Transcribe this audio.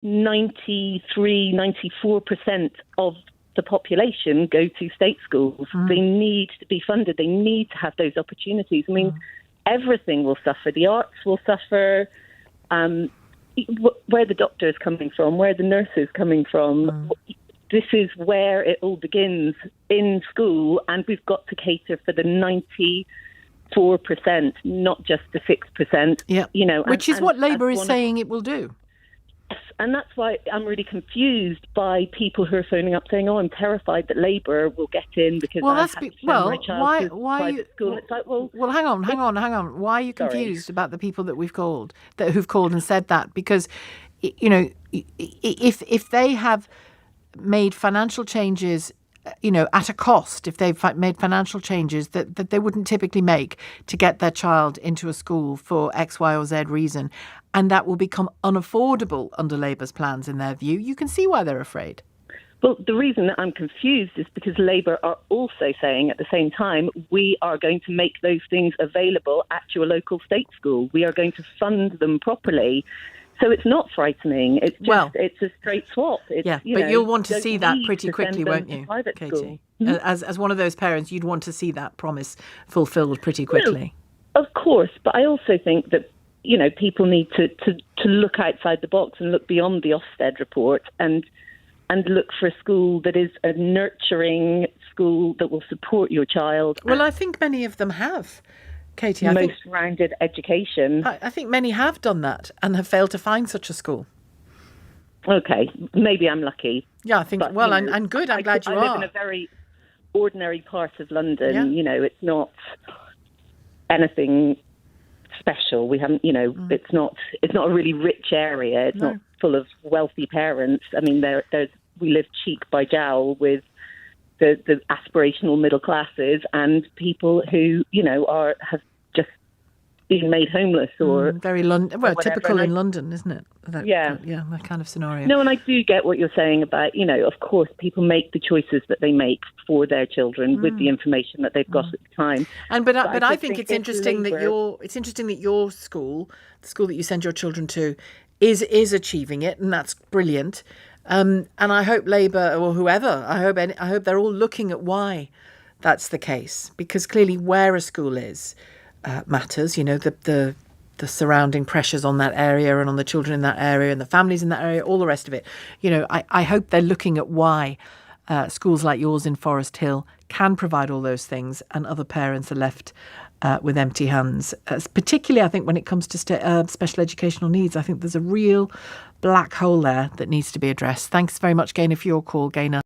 93, 94% of the population go to state schools. They need to be funded. They need to have those opportunities. I mean, everything will suffer. The arts will suffer. Where the doctor is coming from, where the nurse is coming from. This is where it all begins, in school, and we've got to cater for the 94%, not just the 6%. Yeah, which is what Labour is saying it will do. And that's why I'm really confused by people who are phoning up saying, I'm terrified that Labour will get in because I have to send my child to private school. It's like, hang on. Why are you confused about the people that we've called, who've called and said that? Because, if they have made financial changes, at a cost, if they've made financial changes that they wouldn't typically make to get their child into a school for X, Y or Z reason, and that will become unaffordable under Labour's plans in their view, you can see why they're afraid. Well, the reason that I'm confused is because Labour are also saying at the same time, we are going to make those things available at your local state school. We are going to fund them properly. So it's not frightening. It's just, it's a straight swap. But you'll want to see that pretty quickly, won't you, Katie? As one of those parents, you'd want to see that promise fulfilled pretty quickly. Well, of course, but I also think that people need to look outside the box and look beyond the Ofsted report and look for a school that is a nurturing school that will support your child. Well, I think many of them have, Katie. Most rounded education. I think many have done that and have failed to find such a school. Okay, maybe I'm lucky. Yeah, I think, and good, I'm glad you are. I live in a very ordinary part of London. Yeah. It's not anything special. We haven't, it's not a really rich area. It's not full of wealthy parents. I mean, we live cheek by jowl with the aspirational middle classes and people who, have just been made homeless or very typical in London, isn't it? That kind of scenario. No, and I do get what you're saying about, of course, people make the choices that they make for their children with the information that they've got at the time. But I think it's interesting that your school, the school that you send your children to, is achieving it, and that's brilliant. And I hope Labour or whoever, I hope they're all looking at why that's the case, because clearly where a school is matters. The surrounding pressures on that area and on the children in that area and the families in that area, all the rest of it. I hope they're looking at why schools like yours in Forest Hill can provide all those things and other parents are left with empty hands. Particularly, I think, when it comes to special educational needs, I think there's a real black hole there that needs to be addressed. Thanks very much, Gaynor, for your call, Gaynor.